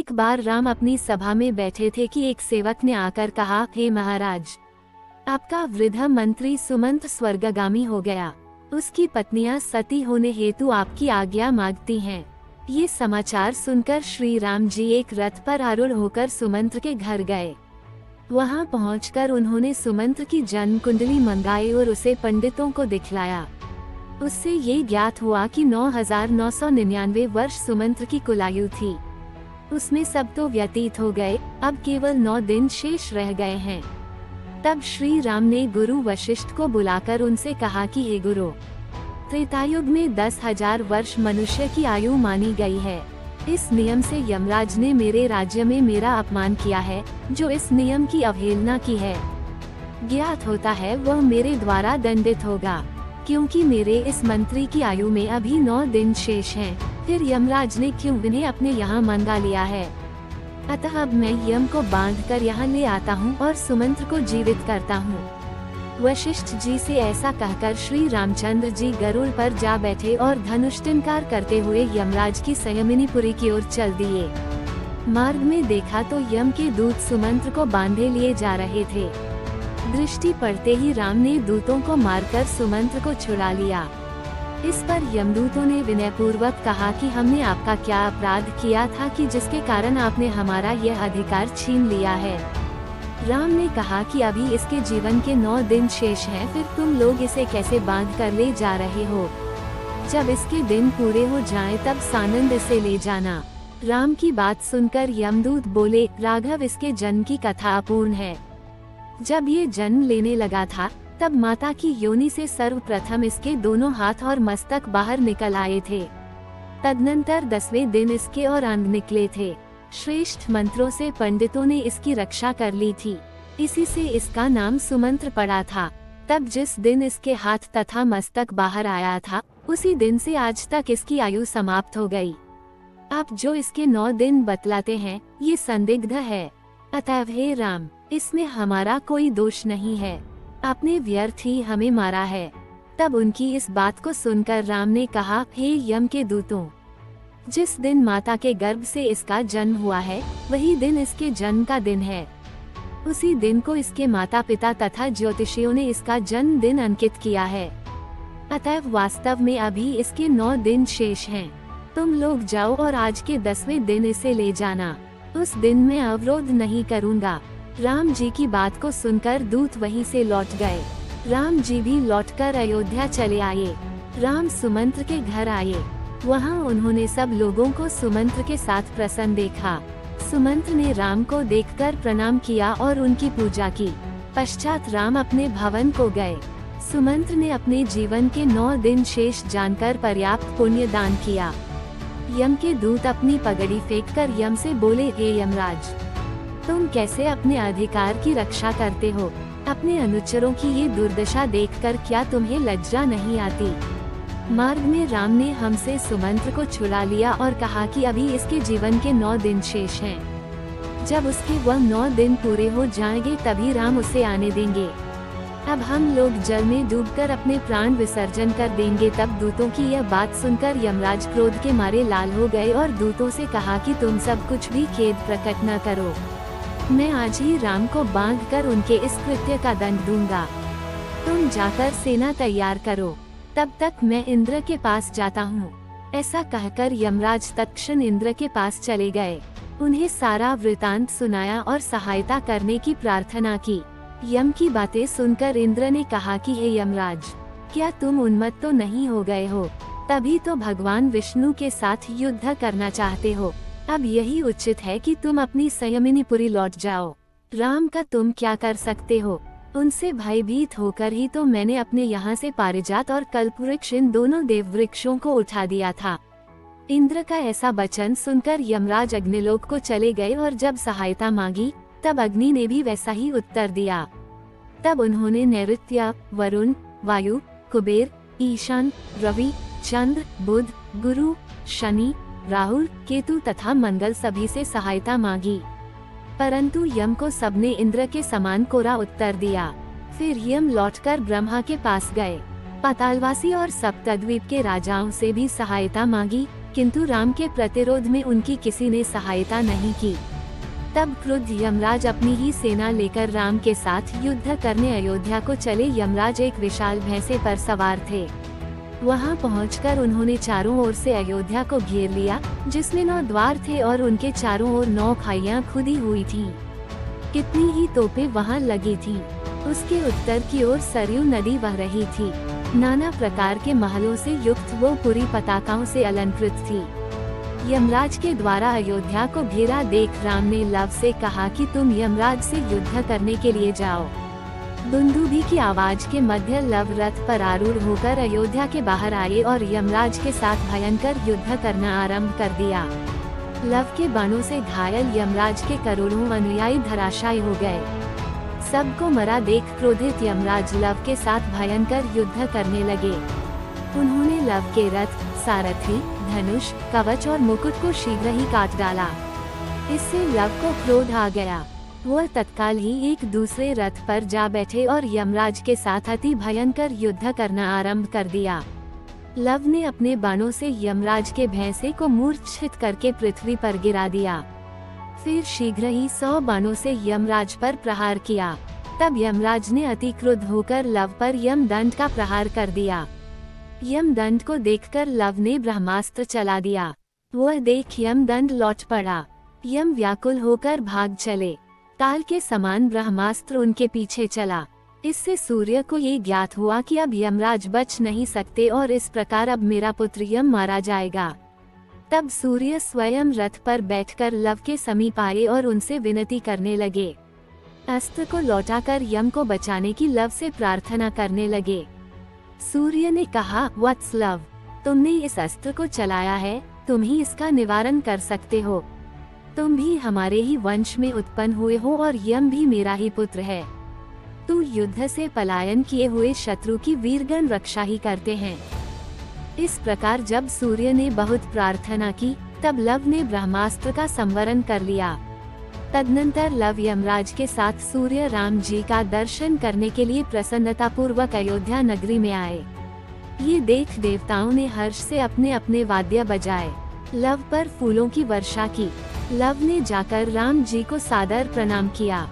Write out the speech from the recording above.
एक बार राम अपनी सभा में बैठे थे कि एक सेवक ने आकर कहा, हे महाराज, आपका वृद्ध मंत्री सुमंत स्वर्गगामी हो गया। उसकी पत्नियां सती होने हेतु आपकी आज्ञा मांगती हैं। ये समाचार सुनकर श्री राम जी एक रथ पर आरूढ़ होकर सुमंत के घर गए। वहां पहुंचकर उन्होंने सुमंत की जन्म कुंडली मंगाई और उसे पंडितों को दिखलाया। उससे ये ज्ञात हुआ कि 9,999 वर्ष सुमंत की कुलायु थी। उसमें सब तो व्यतीत हो गए, अब केवल 9 दिन शेष रह गए हैं। तब श्री राम ने गुरु वशिष्ठ को बुलाकर उनसे कहा कि हे गुरु, त्रेतायुग में 10,000 वर्ष मनुष्य की आयु मानी गई है। इस नियम से यमराज ने मेरे राज्य में मेरा अपमान किया है। जो इस नियम की अवहेलना की है, ज्ञात होता है वह मेरे द्वारा दंडित होगा, क्योंकि मेरे इस मंत्री की आयु में अभी 9 दिन शेष हैं। फिर यमराज ने क्यों इन्हें अपने यहाँ मंगा लिया है? अतः अब मैं यम को बांधकर यहाँ ले आता हूँ और सुमंत को जीवित करता हूँ। वशिष्ठ जी से ऐसा कहकर श्री रामचंद्र जी गरुड़ पर जा बैठे और धनुष टंकार करते हुए यमराज की संयमिनीपुरी की ओर चल दिए। मार्ग में देखा तो यम के दूत सुमंत को बांधे लिए जा रहे थे। दृष्टि पड़ते ही राम ने दूतों को मारकर सुमंत को छुड़ा लिया। इस पर यमदूतों ने विनयपूर्वक कहा कि हमने आपका क्या अपराध किया था कि जिसके कारण आपने हमारा यह अधिकार छीन लिया है। राम ने कहा कि अभी इसके जीवन के 9 दिन शेष हैं, फिर तुम लोग इसे कैसे बांध कर ले जा रहे हो? जब इसके दिन पूरे हो जाएं तब सानंद इसे ले जाना। राम की बात सुनकर यमदूत बोले, राघव, इसके जन्म की कथा अपूर्ण है। जब ये जन्म लेने लगा था तब माता की योनि से सर्वप्रथम इसके दोनों हाथ और मस्तक बाहर निकल आए थे। तदनंतर 10वें दिन इसके और अंग निकले थे। श्रेष्ठ मंत्रों से पंडितों ने इसकी रक्षा कर ली थी। इसी से इसका नाम सुमंत्र पड़ा था। तब जिस दिन इसके हाथ तथा मस्तक बाहर आया था, उसी दिन से आज तक इसकी आयु समाप्त हो गई। आप जो इसके 9 दिन बतलाते हैं, ये संदिग्ध है। अतः हे राम, इसमें हमारा कोई दोष नहीं है। आपने व्यर्थ ही हमें मारा है। तब उनकी इस बात को सुनकर राम ने कहा, हे यम के दूतों, जिस दिन माता के गर्भ से इसका जन्म हुआ है, वही दिन इसके जन्म का दिन है। उसी दिन को इसके माता पिता तथा ज्योतिषियों ने इसका जन्म दिन अंकित किया है। अतः वास्तव में अभी इसके 9 दिन शेष हैं। तुम लोग जाओ और आज के 10वें दिन इसे ले जाना। उस दिन मैं अवरोध नहीं करूँगा। राम जी की बात को सुनकर दूत वहीं से लौट गए। राम जी भी लौटकर अयोध्या चले आए। राम सुमंत्र के घर आए। वहाँ उन्होंने सब लोगों को सुमंत्र के साथ प्रसन्न देखा। सुमंत्र ने राम को देखकर प्रणाम किया और उनकी पूजा की। पश्चात राम अपने भवन को गए। सुमंत्र ने अपने जीवन के 9 दिन शेष जानकर पर्याप्त पुण्य दान किया। यम के दूत अपनी पगड़ी फेंककर यम से बोले, हे यमराज, तुम कैसे अपने अधिकार की रक्षा करते हो? अपने अनुचरों की ये दुर्दशा देखकर क्या तुम्हें लज्जा नहीं आती? मार्ग में राम ने हमसे सुमंत्र को छुड़ा लिया और कहा कि अभी इसके जीवन के 9 दिन शेष हैं। जब उसके वह 9 दिन पूरे हो जाएंगे तभी राम उसे आने देंगे। अब हम लोग जल में डूबकर अपने प्राण विसर्जन कर देंगे। तब दूतों की यह बात सुनकर यमराज क्रोध के मारे लाल हो गए और दूतों से कहा कि तुम सब कुछ भी खेद प्रकट न करो। मैं आज ही राम को बांधकर उनके इस कृत्य का दंड दूंगा। तुम जाकर सेना तैयार करो, तब तक मैं इंद्र के पास जाता हूँ। ऐसा कहकर यमराज तत्क्षण इंद्र के पास चले गए। उन्हें सारा वृतांत सुनाया और सहायता करने की प्रार्थना की। यम की बातें सुनकर इंद्र ने कहा कि हे यमराज, क्या तुम उन्मत्त तो नहीं हो गए हो? तभी तो भगवान विष्णु के साथ युद्ध करना चाहते हो। अब यही उचित है कि तुम अपनी संयमिनीपुरी लौट जाओ। राम का तुम क्या कर सकते हो? उनसे भयभीत होकर ही तो मैंने अपने यहाँ से पारिजात और कल्पवृक्ष, इन दोनों देव वृक्षों को उठा दिया था। इंद्र का ऐसा वचन सुनकर यमराज अग्निलोक को चले गए और जब सहायता मांगी तब अग्नि ने भी वैसा ही उत्तर दिया। तब उन्होंने नैऋत्य, वरुण, वायु, कुबेर, ईशान, रवि, चंद्र, बुध, गुरु, शनि, राहुल, केतु तथा मंगल सभी से सहायता मांगी, परंतु यम को सबने इंद्र के समान कोरा उत्तर दिया। फिर यम लौटकर ब्रह्मा के पास गए। पातालवासी और सप्तद्वीप के राजाओं से भी सहायता मांगी, किंतु राम के प्रतिरोध में उनकी किसी ने सहायता नहीं की। तब क्रुद्ध यमराज अपनी ही सेना लेकर राम के साथ युद्ध करने अयोध्या को चले। यमराज एक विशाल भैंसे पर सवार थे। वहां पहुंचकर उन्होंने चारों ओर से अयोध्या को घेर लिया, जिसमें 9 द्वार थे और उनके चारों ओर 9 खाइयां खुदी हुई थीं। कितनी ही तोपें वहां लगी थीं। उसके उत्तर की ओर सरयू नदी बह रही थी। नाना प्रकार के महलों से युक्त वो पूरी पताकाओं से अलंकृत थी। यमराज के द्वारा अयोध्या को घेरा देख राम ने लव से कहा कि तुम यमराज से युद्ध करने के लिए जाओ। दुंदुभी की आवाज के मध्य लव रथ पर आरूढ़ होकर अयोध्या के बाहर आए और यमराज के साथ भयंकर युद्ध करना आरंभ कर दिया। लव के बाणों से घायल यमराज के करोड़ों अनुयायी धराशायी हो गए। सबको मरा देख क्रोधित यमराज लव के साथ भयंकर युद्ध करने लगे। उन्होंने लव के रथ, सारथी, धनुष, कवच और मुकुट को शीघ्र ही काट डाला। इससे लव को क्रोध आ गया। वह तत्काल ही एक दूसरे रथ पर जा बैठे और यमराज के साथ अति भयंकर युद्ध करना आरंभ कर दिया। लव ने अपने बाणों से यमराज के भैंसे को मूर्छित करके पृथ्वी पर गिरा दिया। फिर शीघ्र ही 100 बाणों से यमराज पर प्रहार किया। तब यमराज ने अति क्रुद्ध होकर लव पर यमदंड का प्रहार कर दिया। यमदंड को देखकर लव ने ब्रह्मास्त्र चला दिया। वह देख यमदंड लौट पड़ा। यम व्याकुल होकर भाग चले। ताल के समान ब्रह्मास्त्र उनके पीछे चला। इससे सूर्य को ये ज्ञात हुआ कि अब यमराज बच नहीं सकते और इस प्रकार अब मेरा पुत्र यम मारा जाएगा। तब सूर्य स्वयं रथ पर बैठकर लव के समीप आए और उनसे विनती करने लगे। अस्त्र को लौटाकर यम को बचाने की लव से प्रार्थना करने लगे। सूर्य ने कहा, वत्स लव, तुमने इस अस्त्र को चलाया है, तुम ही इसका निवारण कर सकते हो। तुम भी हमारे ही वंश में उत्पन्न हुए हो और यम भी मेरा ही पुत्र है। तू युद्ध से पलायन किए हुए शत्रु की वीरगन रक्षा ही करते हैं। इस प्रकार जब सूर्य ने बहुत प्रार्थना की, तब लव ने ब्रह्मास्त्र का संवरण कर लिया। तदनंतर लव यमराज के साथ सूर्य राम जी का दर्शन करने के लिए प्रसन्नता पूर्वक अयोध्या नगरी में आए। ये देख देवताओं ने हर्ष से अपने अपने वाद्य बजाए। लव पर फूलों की वर्षा की। लव ने जाकर राम जी को सादर प्रणाम किया।